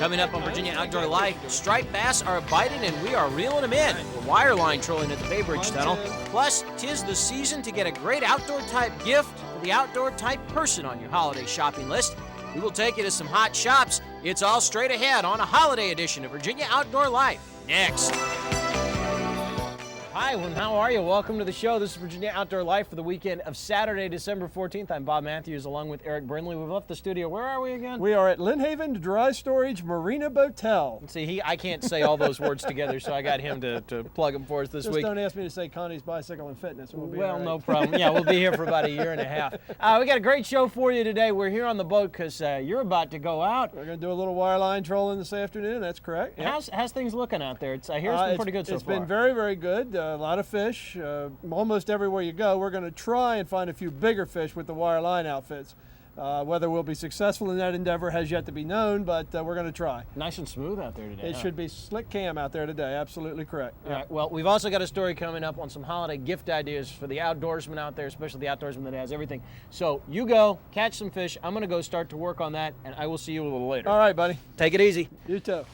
Coming up on Virginia Outdoor Life, striped bass are biting and we are reeling them in. We're wireline trolling at the Bay Bridge Tunnel. Plus, 'tis the season to get a great outdoor type gift for the outdoor type person on your holiday shopping list. We will take you to some hot shops. It's all straight ahead on a holiday edition of Virginia Outdoor Life. Next. Hi, how are you? Welcome to the show. This is Virginia Outdoor Life for the weekend of Saturday, December 14th. I'm Bob Matthews along with Eric Brindley. We've left the studio. Where are we again? We are at Lynn Haven Dry Storage Marina Botel. See, I can't say all those words together, so I got him to plug them for us this week. Just don't ask me to say Connie's Bicycle and Fitness. We'll be all right. No problem. Yeah, we'll be here for about a year and a half. We got a great show for you today. We're here on the boat because you're about to go out. We're going to do a little wireline trolling this afternoon. That's correct. Yep. How's things looking out there? I hear it's been pretty good so far. It's been very, very good. A lot of fish. Almost everywhere you go. We're going to try and find a few bigger fish with the wireline outfits. Whether we'll be successful in that endeavor has yet to be known, but we're going to try. Nice and smooth out there today. It should be slick cam out there today. Absolutely correct. All right. Well, we've also got a story coming up on some holiday gift ideas for the outdoorsman out there, especially the outdoorsman that has everything. So you go, catch some fish. I'm going to go start to work on that, and I will see you a little later. All right, buddy. Take it easy. You too.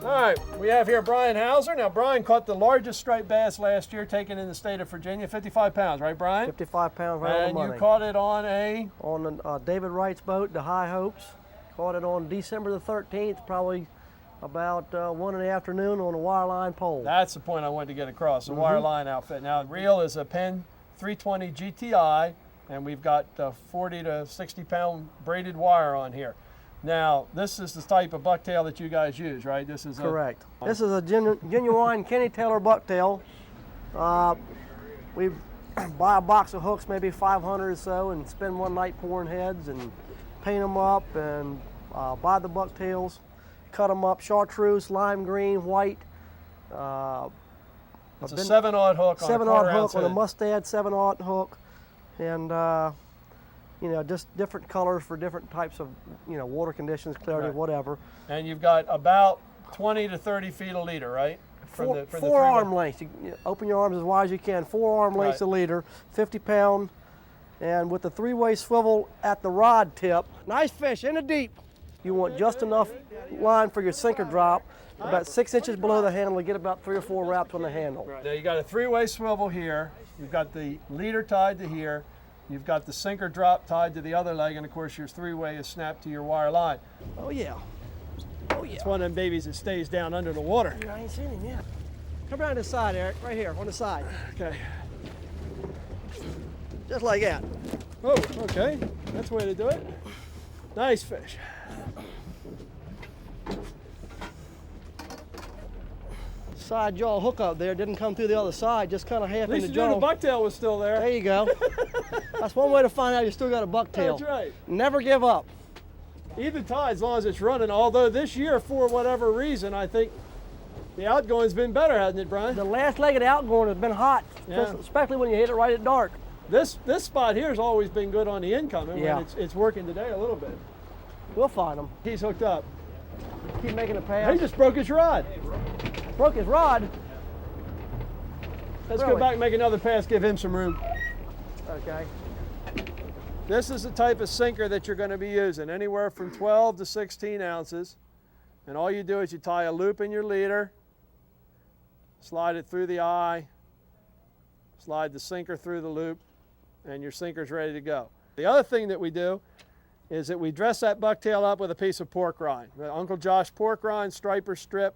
All right, we have here Brian Hauser. Now, Brian caught the largest striped bass last year taken in the state of Virginia, 55 pounds, right, Brian? 55 pounds, right on the money. And you caught it on a? On David Wright's boat, the High Hopes. Caught it on December the 13th, probably about 1 in the afternoon on a wireline pole. That's the point I wanted to get across, the wireline outfit. Now, reel is a Penn 320 GTI, and we've got 40 to 60 pound braided wire on here. Now, this is the type of bucktail that you guys use, right? This is correct. This is a genuine Kenny Taylor bucktail. We buy a box of hooks, maybe 500 or so, and spend one night pouring heads and paint them up, and buy the bucktails, cut them up, chartreuse, lime green, white. It's a 7/0 hook. 7/0 hook on a Mustad 7/0 hook, and you know, just different colors for different types of, you know, water conditions, clarity, right, whatever. And you've got about 20 to 30 feet a leader, right? Four arm lengths. You open your arms as wide as you can. 4 arm lengths a leader, 50 pound, and with the 3-way swivel at the rod tip. Nice fish in the deep. You want just enough line for your sinker drop, about 6 inches below the handle to get about 3 or 4 wraps on the handle. Now you got a 3-way swivel here. You've got the leader tied to here. You've got the sinker drop tied to the other leg, and of course your 3-way is snapped to your wire line. Oh yeah. Oh yeah. It's one of them babies that stays down under the water. I ain't seen him yet. Come around this side, Eric, right here, on the side. Okay. Just like that. Oh, okay. That's the way to do it. Nice fish. Side jaw hook up there didn't come through the other side, just kind of half in the jaw. At least the bucktail was still there. There you go. That's one way to find out you still got a bucktail. That's right. Never give up. Either tie as long as it's running, although this year, for whatever reason, I think the outgoing's been better, hasn't it, Brian? The last leg of the outgoing has been hot, especially when you hit it right at dark. This spot here has always been good on the incoming. Yeah. It's working today a little bit. We'll find him. He's hooked up. Keep making a pass. He just broke his rod. Broke his rod? Let's go back and make another pass, give him some room. Okay. This is the type of sinker that you're going to be using, anywhere from 12 to 16 ounces. And all you do is you tie a loop in your leader, slide it through the eye, slide the sinker through the loop, and your sinker's ready to go. The other thing that we do is that we dress that bucktail up with a piece of pork rind. Uncle Josh pork rind, striper strip,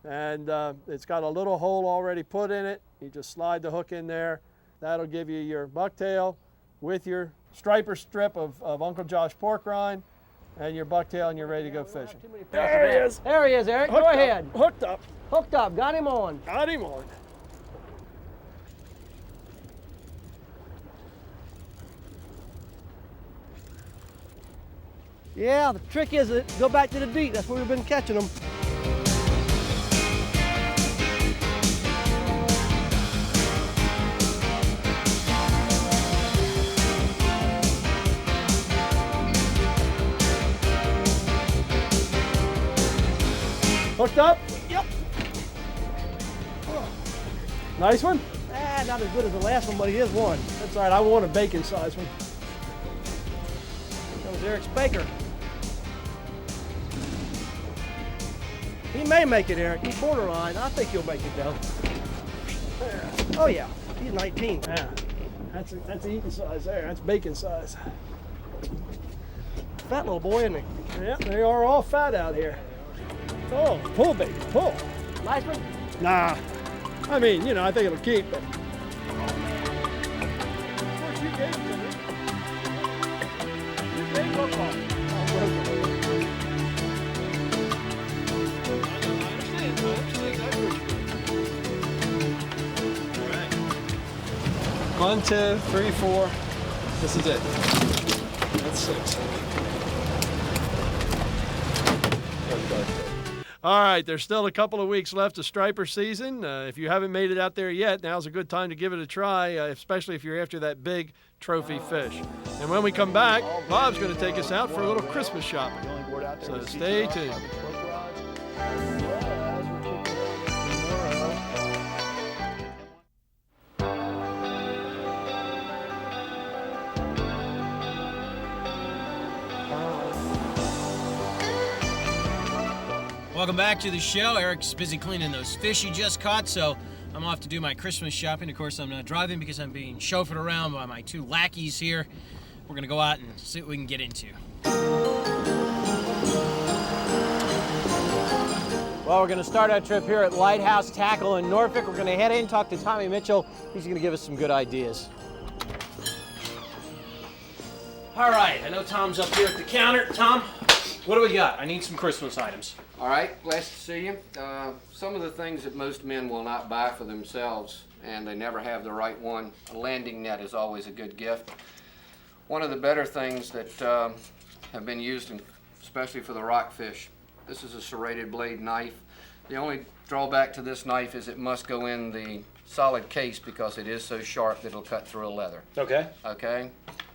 and it's got a little hole already put in it. You just slide the hook in there. That'll give you your bucktail with your striper strip of Uncle Josh pork rind and your bucktail, and you're ready to go fishing. There he is. There he is, Eric. Go ahead. Hooked up. Hooked up. Got him on. Got him on. Yeah, the trick is to go back to the deep. That's where we've been catching them. Hooked up? Yep. Nice one? Ah, not as good as the last one, but he is one. That's all right. I want a bacon size one. That was Eric's Baker. He may make it, Eric. He's borderline. I think he'll make it, though. Oh, yeah. He's 19. Yeah. That's eating size there. That's bacon size. Fat little boy, isn't he? Yeah, they are all fat out here. Oh, pull, baby, pull. Nice one? Nah. I mean, you know, I think it'll keep, but. One, two, three, four. This is it. That's 6. All right, there's still a couple of weeks left of striper season. If you haven't made it out there yet, now's a good time to give it a try, especially if you're after that big trophy fish. And when we come back, Bob's going to take us out for a little Christmas shopping. So stay tuned. Welcome back to the show. Eric's busy cleaning those fish he just caught, so I'm off to do my Christmas shopping. Of course, I'm not driving because I'm being chauffeured around by my 2 lackeys here. We're gonna go out and see what we can get into. Well, we're gonna start our trip here at Lighthouse Tackle in Norfolk. We're gonna head in, talk to Tommy Mitchell. He's gonna give us some good ideas. All right, I know Tom's up here at the counter. Tom, what do we got? I need some Christmas items. All right, glad to see you. Some of the things that most men will not buy for themselves, and they never have the right one, a landing net is always a good gift. One of the better things that have been used, especially for the rockfish, this is a serrated blade knife. The only drawback to this knife is it must go in the solid case because it is so sharp that it'll cut through a leather. Okay. Okay?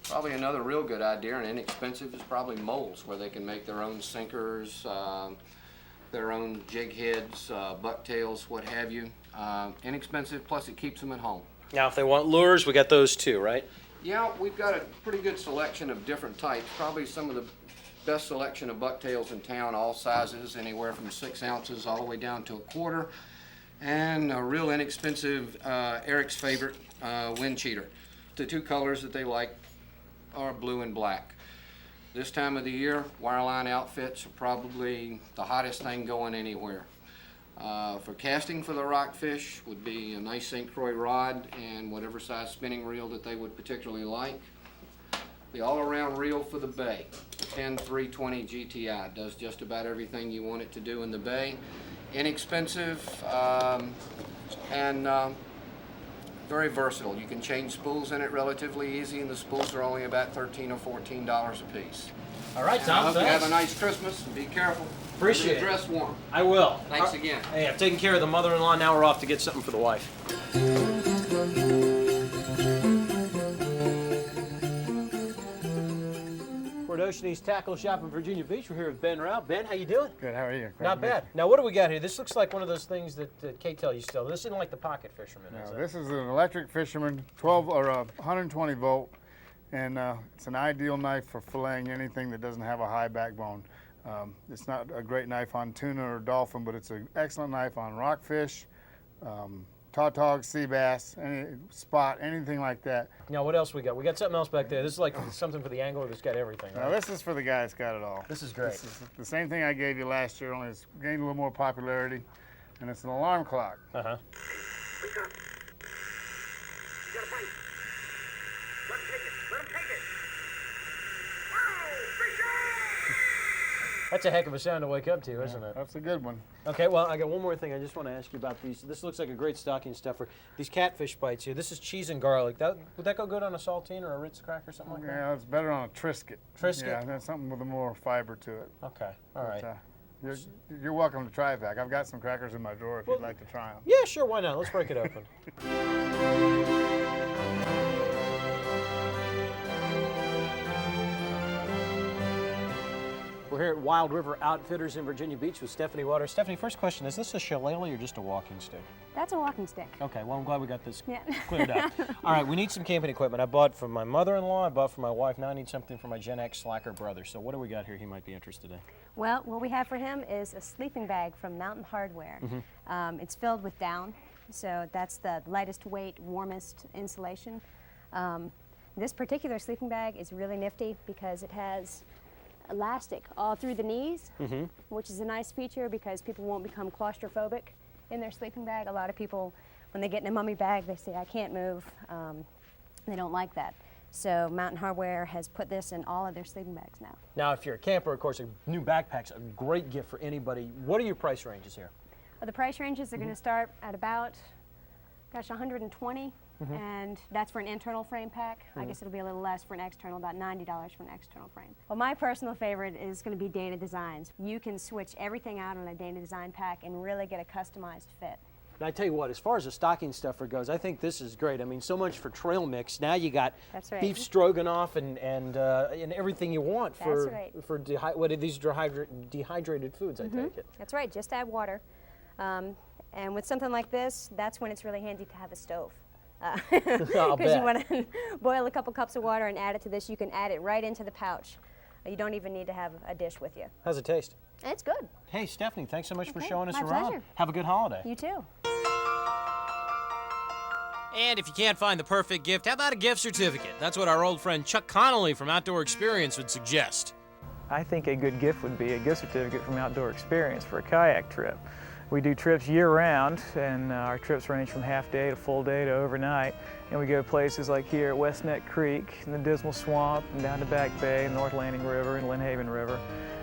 Probably another real good idea and inexpensive is probably molds, where they can make their own sinkers, their own jig heads, bucktails, what have you. Inexpensive, plus it keeps them at home. Now, if they want lures, we got those too, right? Yeah, we've got a pretty good selection of different types. Probably some of the best selection of bucktails in town, all sizes, anywhere from 6 ounces all the way down to a quarter. And a real inexpensive, Eric's favorite, wind cheater. The 2 colors that they like are blue and black. This time of the year, wireline outfits are probably the hottest thing going anywhere. For casting for the rockfish would be a nice St. Croix rod and whatever size spinning reel that they would particularly like. The all-around reel for the bay, the 10-320 GTI, does just about everything you want it to do in the bay. Inexpensive and very versatile. You can change spools in it relatively easy, and the spools are only about $13 or $14 a piece. All right, I Tom, hope you thanks. have a nice Christmas and be careful. Appreciate it. Dress warm. I will. Thanks again. Hey, I've taken care of the mother-in-law. Now we're off to get something for the wife. We're at Ocean East Tackle Shop in Virginia Beach. We're here with Ben Rao. Ben, how you doing? Good, how are you? Not bad. Now, what do we got here? This looks like one of those things that Kate tell you still. This isn't like the pocket fisherman, is No, it? this is an electric fisherman, 12 or 120 volt, and it's an ideal knife for filleting anything that doesn't have a high backbone. It's not a great knife on tuna or dolphin, but it's an excellent knife on rockfish, tautog, sea bass, any spot, anything like that. Now, what else we got? We got something else back there. This is like something for the angler that's got everything, Now right? this is for the guy that's got it all. This is great. This is the same thing I gave you last year, only it's gained a little more popularity, and it's an alarm clock. Uh-huh. Wake up. You got a bite. Let him take it. Let him take it. Wow! Fish on! That's a heck of a sound to wake up to, isn't it? That's a good one. Okay, well, I got one more thing I just want to ask you about these. This looks like a great stocking stuffer. These catfish bites here. This is cheese and garlic. Would that go good on a saltine or a Ritz cracker or something like that? Yeah, it's better on a Triscuit. Triscuit? Yeah, that's something with a more fiber to it. Okay, all right. But, you're welcome to try it back. I've got some crackers in my drawer if you'd like to try them. Yeah, sure, why not? Let's break it open. We're We're here at Wild River Outfitters in Virginia Beach with Stephanie Waters. Stephanie, first question, is this a shillelagh or just a walking stick? That's a walking stick. Okay, well, I'm glad we got this Yeah. cleared up. All right, we need some camping equipment. I bought from my mother-in-law, I bought for my wife, now I need something for my Gen X slacker brother. So what do we got here he might be interested in? Well, what we have for him is a sleeping bag from Mountain Hardware. It's filled with down, so that's the lightest weight, warmest insulation. This particular sleeping bag is really nifty because it has elastic all through the knees, which is a nice feature because people won't become claustrophobic in their sleeping bag. A lot of people, when they get in a mummy bag, they say, I can't move. They don't like that. So Mountain Hardware has put this in all of their sleeping bags now. Now, if you're a camper, of course, a new backpack's a great gift for anybody. What are your price ranges here? Well, the price ranges are going to start at about, gosh, 120, and that's for an internal frame pack. I guess it'll be a little less for an external, about $90 for an external frame. Well, my personal favorite is going to be Dana Designs. You can switch everything out on a Dana Design pack and really get a customized fit. And I tell you what, as far as the stocking stuffer goes, I think this is great. I mean, so much for trail mix. Now you got That's right. beef stroganoff and everything you want for That's right. what are these dehydrated foods, I take it. That's right, just add water. And with something like this, that's when it's really handy to have a stove. Because you want to boil a couple cups of water and add it to this. You can add it right into the pouch. You don't even need to have a dish with you. How's it taste? It's good. Hey, Stephanie, thanks so much for showing us my around. pleasure. Have a good holiday. You too. And if you can't find the perfect gift, how about a gift certificate? That's what our old friend Chuck Connolly from Outdoor Experience would suggest. I think a good gift would be a gift certificate from Outdoor Experience for a kayak trip. We do trips year-round, and our trips range from half-day to full-day to overnight. And we go places like here at West Neck Creek, in the Dismal Swamp, and down to Back Bay, North Landing River, and Lynn Haven River.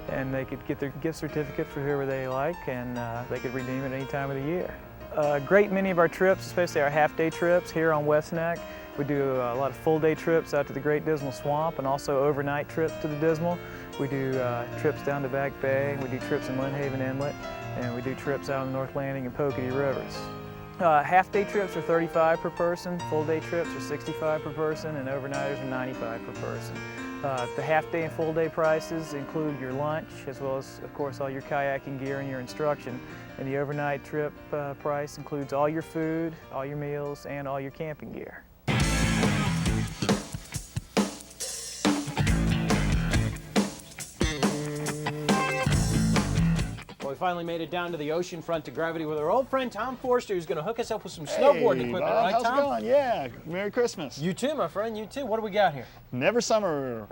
And they could get their gift certificate for whoever they like, and they could redeem it any time of the year. A great many of our trips, especially our half-day trips here on West Neck, we do a lot of full-day trips out to the Great Dismal Swamp and also overnight trips to the Dismal. We do trips down to Back Bay, we do trips in Lynn Haven Inlet, and we do trips out in North Landing and Pokety Rivers. Half-day trips are $35 per person, full-day trips are $65 per person, and overnighters are $95 per person. The half-day and full-day prices include your lunch, as well as, of course, all your kayaking gear and your instruction. And the overnight trip price includes all your food, all your meals, and all your camping gear. Well, we finally made it down to the ocean front to Gravity with our old friend Tom Forster, who's going to hook us up with some snowboarding equipment, Bob, right, how's Tom? it going? Yeah, Merry Christmas. You too, my friend, you too. What do we got here? Never Summer.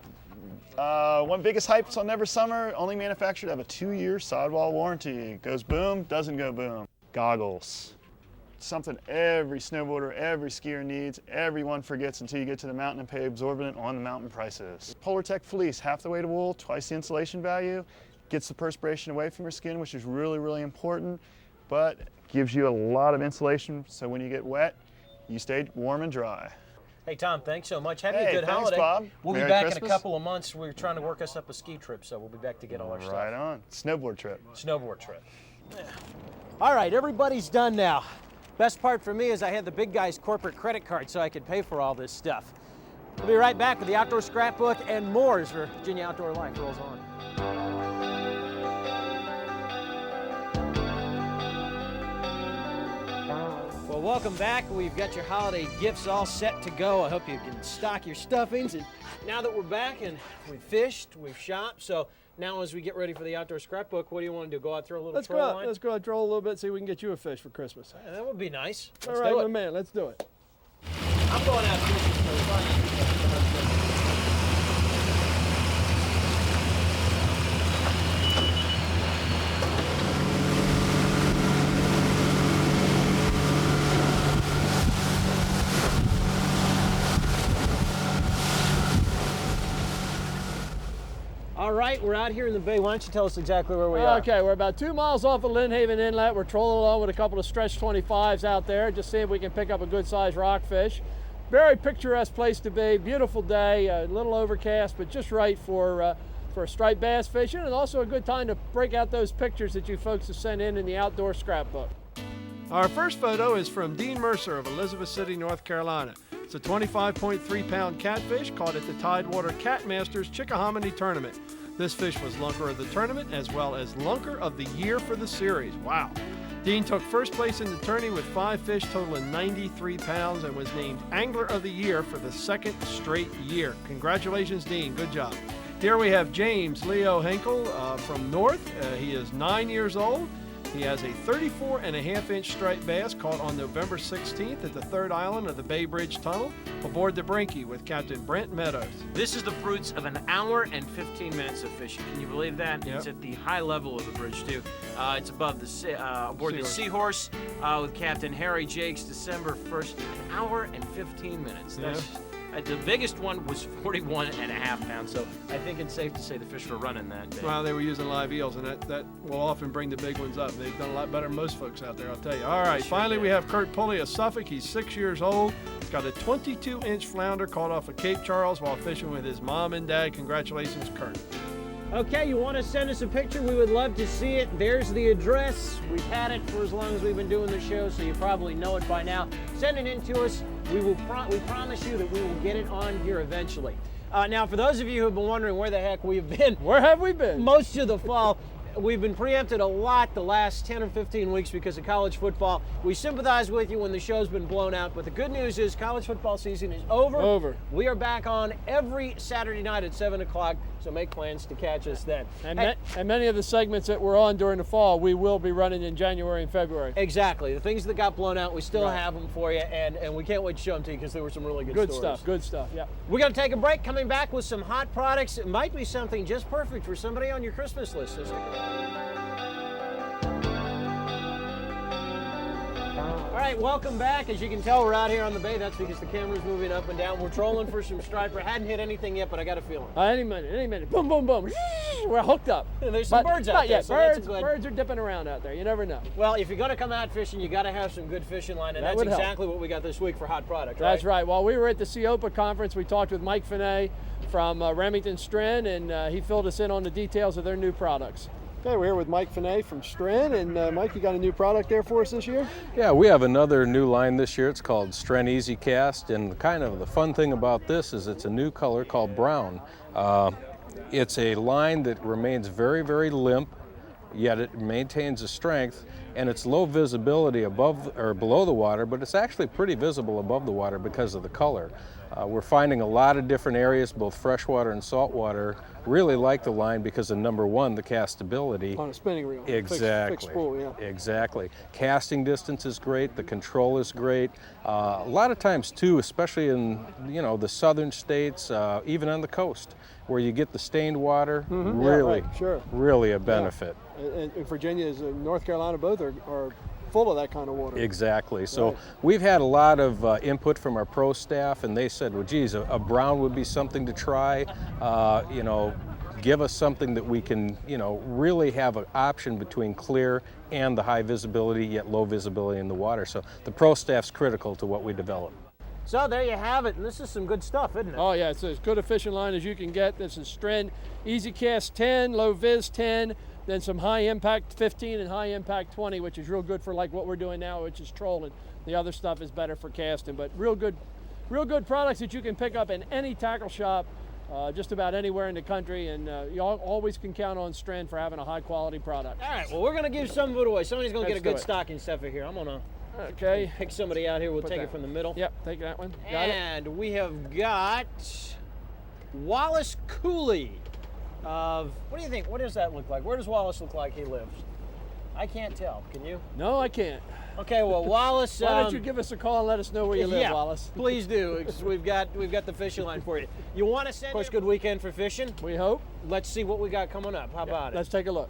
One biggest hype on Never Summer, only manufactured to have a 2-year sidewall warranty. Goes boom, doesn't go boom. Goggles. Something every snowboarder, every skier needs, everyone forgets until you get to the mountain and pay exorbitant on the mountain prices. Polartec fleece, half the weight of wool, twice the insulation value. Gets the perspiration away from your skin, which is really, really important, but gives you a lot of insulation so when you get wet, you stay warm and dry. Hey, Tom, thanks so much. Have you Hey, a good thanks, holiday. Bob. We'll Merry be back in Christmas. a couple of months. We're trying to work us up a ski trip, so we'll be back to get all our stuff. Right on. Snowboard trip. Snowboard trip. Yeah. All right, everybody's done now. Best part for me is I had the big guy's corporate credit card so I could pay for all this stuff. We'll be right back with the Outdoor Scrapbook and more as Virginia Outdoor Life rolls on. Well, welcome back. We've got your holiday gifts all set to go. I hope you can stock your stuffings. And now that we're back and we've fished, we've shopped, so now as we get ready for the Outdoor Scrapbook, what do you want to do? Go out, throw a little Let's troll line? go out, draw a little bit, see if we can get you a fish for Christmas. Yeah, that would be nice. All Let's right, do my it. man, let's do it. I'm going out fishing for fun. All right, we're out here in the bay. Why don't you tell us exactly where we are? Okay, we're about 2 miles off of Lynn Haven Inlet. We're trolling along with a couple of stretch 25s out there, just seeing if we can pick up a good sized rockfish. Very picturesque place to be, beautiful day, a little overcast, but just right for striped bass fishing, and also a good time to break out those pictures that you folks have sent in the Outdoor Scrapbook. Our first photo is from Dean Mercer of Elizabeth City, North Carolina. It's a 25.3 pound catfish caught at the Tidewater Cat Masters Chickahominy Tournament. This fish was Lunker of the tournament as well as Lunker of the year for the series. Wow. Dean took first place in the tourney with 5 fish totaling 93 pounds and was named Angler of the Year for the 2nd straight year. Congratulations, Dean. Good job. Here we have James Leo Henkel from North. He is 9 years old. He has a 34.5-inch striped bass caught on November 16th at the 3rd island of the Bay Bridge Tunnel aboard the Brinky with Captain Brent Meadows. This is the fruits of an hour and 15 minutes of fishing. Can you believe that? Yep. It's at the high level of the bridge, too. It's above the aboard the Seahorse with Captain Harry Jakes, December 1st, an hour and 15 minutes. That's the biggest one was 41.5 pounds, so I think it's safe to say the fish were running that day. Well, they were using live eels, and that will often bring the big ones up. They've done a lot better than most folks out there, I'll tell you. All right, finally we have Kurt Pulley of Suffolk. He's 6 years old. He's got a 22-inch flounder caught off of Cape Charles while fishing with his mom and dad. Congratulations, Kurt. Okay, you want to send us a picture? We would love to see it. There's the address. We've had it for as long as we've been doing the show, so you probably know it by now. Send it in to us. We promise you that we will get it on here eventually. Now, for those of you who have been wondering where the heck we've been, Where have we been? most of the fall, we've been preempted a lot the last 10 or 15 weeks because of college football. We sympathize with you when the show's been blown out, but the good news is college football season is over. We are back on every Saturday night at 7 o'clock, so make plans to catch us then. And many of the segments that we're on during the fall, we will be running in January and February. Exactly. The things that got blown out, we still have them for you, and we can't wait to show them to you because there were some really good stories. Good stuff, yeah. We're going to take a break, coming back with some hot products. It might be something just perfect for somebody on your Christmas list, isn't it? All right, welcome back. As you can tell, we're out here on the bay. That's because the camera's moving up and down. We're trolling for some striper. Hadn't hit anything yet, but I got a feeling. Any minute. Boom, boom, boom. We're hooked up. There's some birds out there. So birds are dipping around out there. You never know. Well, if you're going to come out fishing, you got to have some good fishing line, and that's exactly what we got this week for Hot Product, right? That's right. While we were at the CEOPA conference, we talked with Mike Finney from Remington Stren, and he filled us in on the details of their new products. Okay, we're here with Mike Finney from Stren, and Mike, you got a new product there for us this year? Yeah, we have another new line this year. It's called Stren Easy Cast, and kind of the fun thing about this is it's a new color called brown. It's a line that remains very, very limp, yet it maintains the strength, and it's low visibility above or below the water, but it's actually pretty visible above the water because of the color. We're finding a lot of different areas, both freshwater and saltwater, really like the line because of number one, the castability. On a spinning reel. Exactly. Fixed spool, yeah. Exactly. Casting distance is great. The control is great. A lot of times too, especially in the southern states, even on the coast, where you get the stained water, really a benefit. Yeah. And Virginia, North Carolina, both are full of that kind of water. Exactly. So we've had a lot of input from our pro staff, and they said, well, geez, a brown would be something to try. Give us something that we can, really have an option between clear and the high visibility, yet low visibility in the water. So the pro staff's critical to what we develop. So there you have it, and this is some good stuff, isn't it? Oh yeah, it's as good a fishing line as you can get. This is Stren Easy Cast 10, Low Vis 10, then some high impact 15 and high impact 20, which is real good for like what we're doing now, which is trolling. The other stuff is better for casting, but real good products that you can pick up in any tackle shop, just about anywhere in the country, and you always can count on Stren for having a high quality product. All right, well, we're gonna give some of it away. Somebody's gonna get a good stocking stuffer here. I'm gonna pick somebody out here. We'll take it from the middle. Yep, take that one. Got and we have got Wallace Cooley. What do you think? What does that look like? Where does Wallace look like he lives? I can't tell. Can you? No, I can't. Okay, well, Wallace. Why don't you give us a call and let us know where you live, Wallace? Please do. We've got the fishing line for you. You want to send? Of course, good weekend for fishing. We hope. Let's see what we got coming up. How about it? Let's take a look.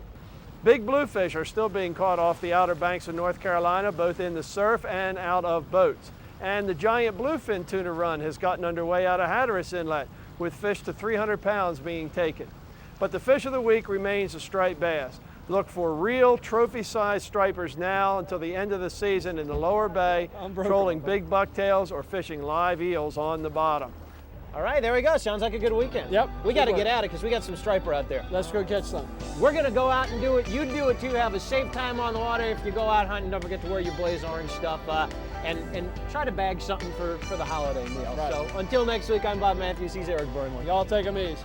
Big bluefish are still being caught off the Outer Banks of North Carolina, both in the surf and out of boats. And the giant bluefin tuna run has gotten underway out of Hatteras Inlet, with fish to 300 pounds being taken. But the fish of the week remains the striped bass. Look for real trophy-sized stripers now until the end of the season in the lower bay, trolling big bucktails or fishing live eels on the bottom. All right, there we go. Sounds like a good weekend. Yep. We got to get at it because we got some striper out there. Let's go catch some. We're going to go out and do it. You do it too. Have a safe time on the water. If you go out hunting, don't forget to wear your blaze orange stuff and try to bag something for the holiday meal. Right. So until next week, I'm Bob Matthews. He's Eric Burnley. Y'all take them easy.